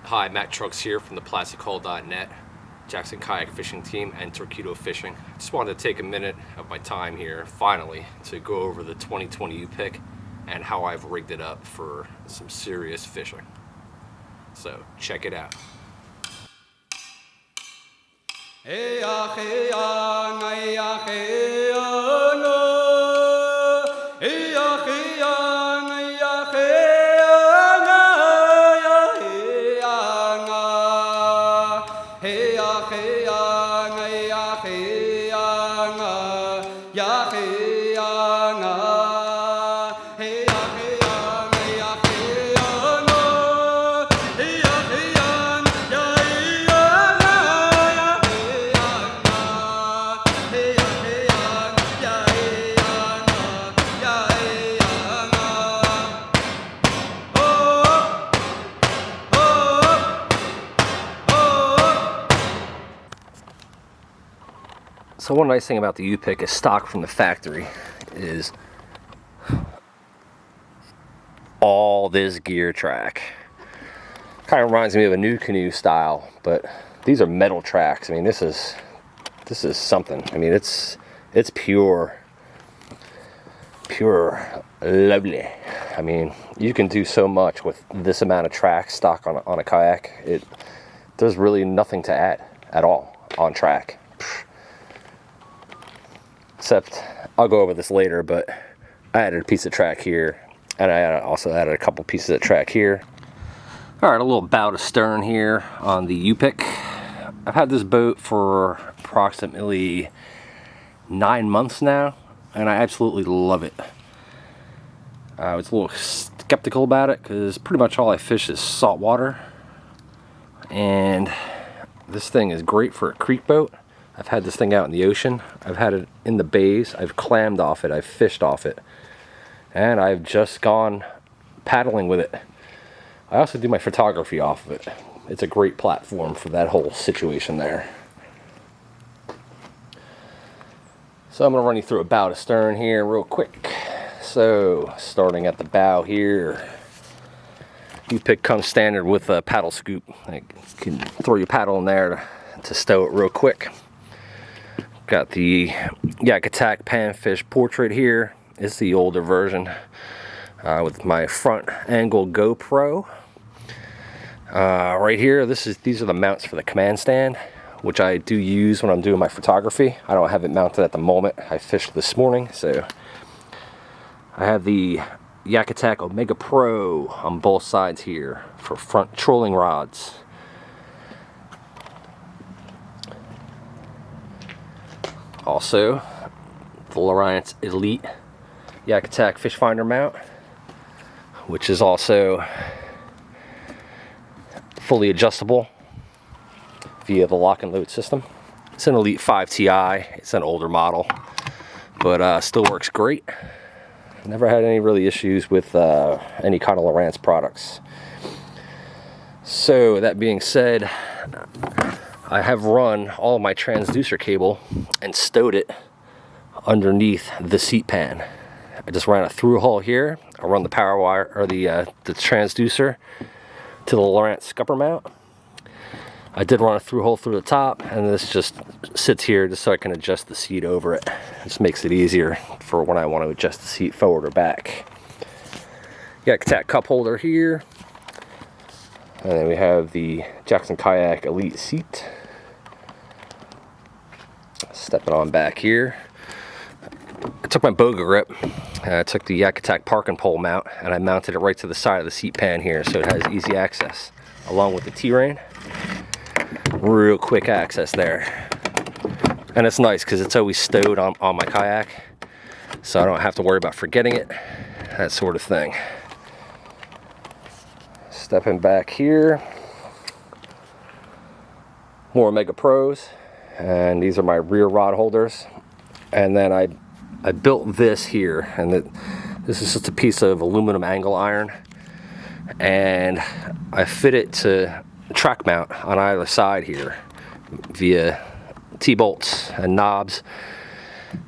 Hi, Matt Trucks here from the PlasticHull.net, Jackson Kayak Fishing Team, and Torquato Fishing. Just wanted to take a minute of my time here, finally, to go over the 2020 Yupik and how I've rigged it up for some serious fishing. So, check it out. So one nice thing about the Yupik is stock from the factory is all this gear track. Kind of reminds me of a new canoe style, but these are metal tracks. I mean, this is something. I mean, it's pure lovely. I mean, you can do so much with this amount of track stock on a kayak. There's really nothing to add at all on track. Except, I'll go over this later, but I added a piece of track here, and I also added a couple pieces of track here. Alright, a little bow to stern here on the Yupik. I've had this boat for approximately 9 months now, and I absolutely love it. I was a little skeptical about it, because pretty much all I fish is saltwater, and this thing is great for a creek boat. I've had this thing out in the ocean. I've had it in the bays. I've clammed off it. I've fished off it. And I've just gone paddling with it. I also do my photography off of it. It's a great platform for that whole situation there. So I'm going to run you through a bow to stern here real quick. So starting at the bow here. Yupik comes standard with a paddle scoop. You can throw your paddle in there to stow it real quick. Got the Kayak Yupik panfish portrait here. It's the older version with my front angle GoPro. Right here, these are the mounts for the command stand, which I do use when I'm doing my photography. I don't have it mounted at the moment. I fished this morning, so I have the Kayak Yupik Omega Pro on both sides here for front trolling rods. Also, the Lowrance Elite Kayak Yupik fish finder mount, which is also fully adjustable via the lock and load system. It's an Elite 5 Ti. It's an older model, but still works great. Never had any really issues with any kind of Lowrance products. So that being said, I have run all of my transducer cable and stowed it underneath the seat pan. I just ran a through hole here. I run the power wire or the transducer to the Lowrance scupper mount. I did run a through hole through the top, and this just sits here just so I can adjust the seat over it. This makes it easier for when I want to adjust the seat forward or back. Got a cup holder here. And then we have the Jackson Kayak Elite seat. Stepping on back here. I took my boga grip, and I took the Kayak Yupik parking pole mount, and I mounted it right to the side of the seat pan here, so it has easy access, along with the T-Rain. Real quick access there. And it's nice because it's always stowed on my kayak, so I don't have to worry about forgetting it, that sort of thing. Stepping back here, more Omega Pros, and these are my rear rod holders. And then I built this here, and this is just a piece of aluminum angle iron, and I fit it to track mount on either side here via T-bolts and knobs.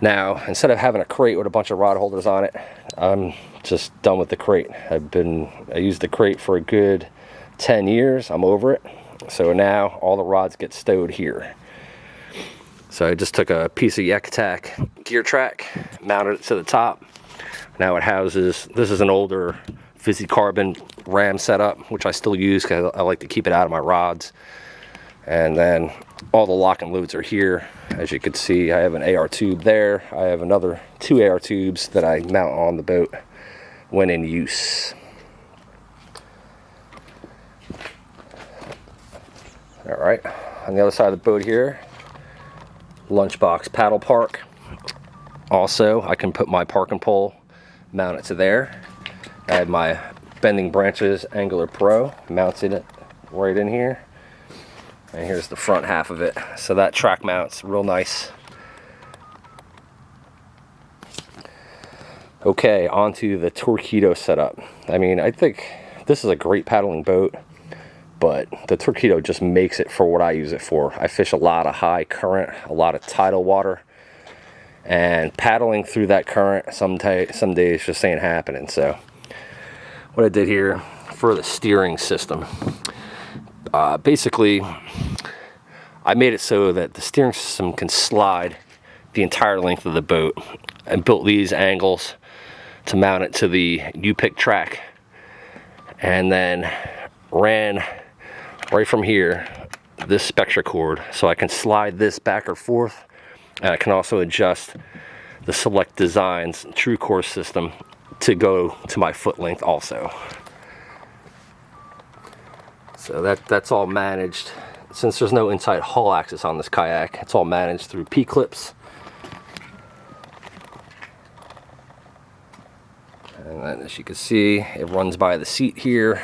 Now, instead of having a crate with a bunch of rod holders on it, I'm just done with the crate. I used the crate for a good 10 years. I'm over it. So now all the rods get stowed here. So I just took a piece of Yak Attack gear track, mounted it to the top. Now it houses, this is an older Fizzy Carbon ram setup, which I still use because I like to keep it out of my rods. And then all the lock and loads are here. As you can see, I have an AR tube there. I have another 2 AR tubes that I mount on the boat when in use. All right, on the other side of the boat here, lunchbox paddle park. Also, I can put my parking pole, mount it to there. I have my Bending Branches Angler Pro, mounted it right in here. And here's the front half of it. So that track mounts real nice. Okay, onto the Torquato setup. I mean, I think this is a great paddling boat, but the Torquato just makes it for what I use it for. I fish a lot of high current, a lot of tidal water, and paddling through that current some days just ain't happening. So what I did here for the steering system, basically I made it so that the steering system can slide the entire length of the boat, and built these angles to mount it to the Yupik track, and then ran right from here this Spectra cord, so I can slide this back or forth, and I can also adjust the Select Designs True Course system to go to my foot length also. So that's all managed. Since there's no inside hull axis on this kayak, it's all managed through P-clips. And then, as you can see, it runs by the seat here,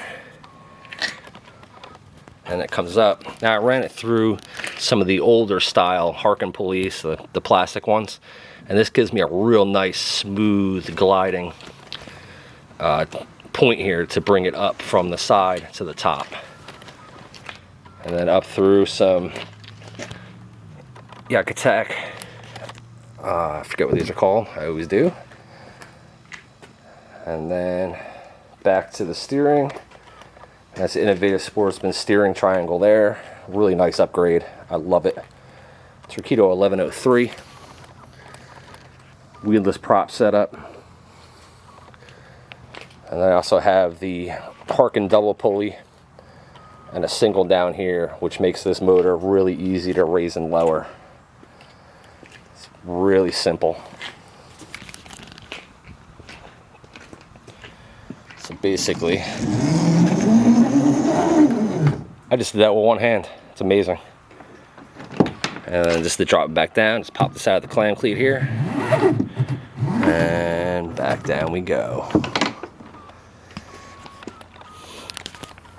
and it comes up. Now I ran it through some of the older style Harken pulleys, the plastic ones, and this gives me a real nice smooth gliding point here to bring it up from the side to the top, and then up through some Yak Attack. I forget what these are called. I always do. And then back to the steering. That's the Innovative Sportsman steering triangle there. Really nice upgrade. I love it. Torquato 1103. Wheelless prop setup. And I also have the Harken double pulley and a single down here, which makes this motor really easy to raise and lower. It's really simple. So basically, I just did that with one hand. It's amazing. And then just to drop it back down, just pop this out of the clam cleat here, and back down we go.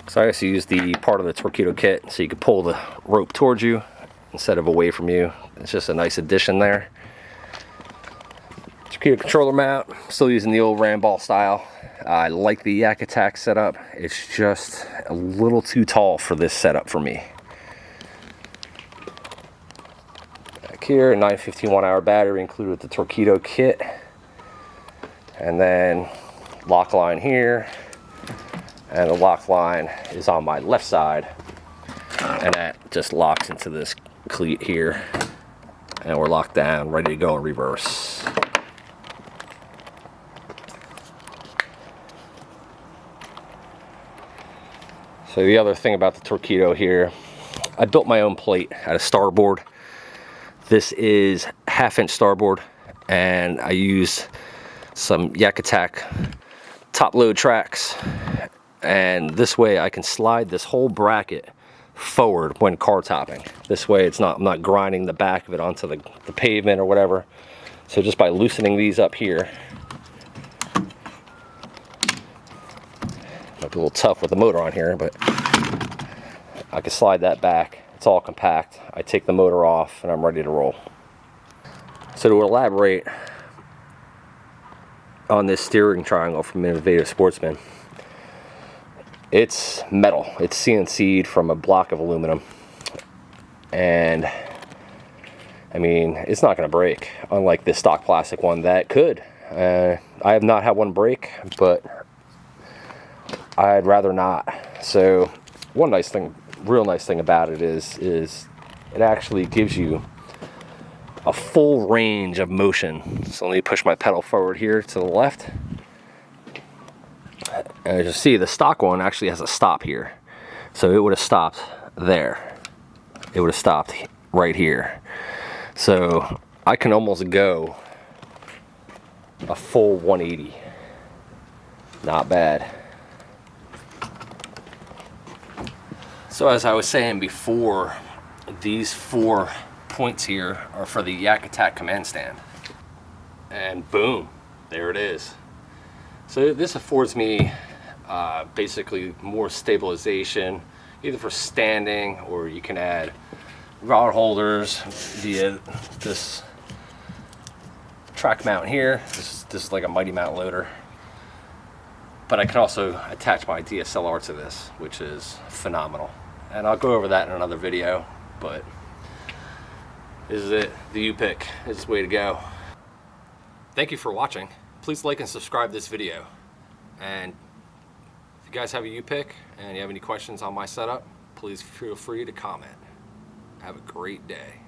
So I also use the part of the Torquato kit so you can pull the rope towards you instead of away from you. It's just a nice addition there. Torquato controller mount, still using the old ram ball style. I like the Yak Attack setup. It's just a little too tall for this setup for me. Back here, 915 1-hour battery included with the Torquato kit. And then lock line here. And the lock line is on my left side. And that just locks into this cleat here. And we're locked down, ready to go in reverse. So the other thing about the Torquato here, I built my own plate out of starboard. This is 1/2-inch starboard, and I used some Yak Attack top load tracks, and this way I can slide this whole bracket forward when car topping. This way I'm not grinding the back of it onto the pavement or whatever. So just by loosening these up here, might be a little tough with the motor on here, but I can slide that back. It's all compact. I take the motor off and I'm ready to roll. So to elaborate on this steering triangle from Innovative Sportsman, it's metal. It's CNC'd from a block of aluminum, and I mean, it's not going to break, unlike this stock plastic one that could. I have not had one break, but I'd rather not. So one nice thing, real nice thing about it is it actually gives you a full range of motion. So let me push my pedal forward here to the left. And as you see, the stock one actually has a stop here. So it would have stopped there. It would have stopped right here. So I can almost go a full 180. Not bad. So as I was saying before, these 4 points here are for the Yak Attack command stand. And boom, there it is. So this affords me basically more stabilization, either for standing, or you can add rod holders via this track mount here. This is like a Mighty Mount loader. But I can also attach my DSLR to this, which is phenomenal. And I'll go over that in another video, but this is it. The Yupik is the way to go. Thank you for watching. Please like and subscribe this video. And if you guys have a Yupik and you have any questions on my setup, please feel free to comment. Have a great day.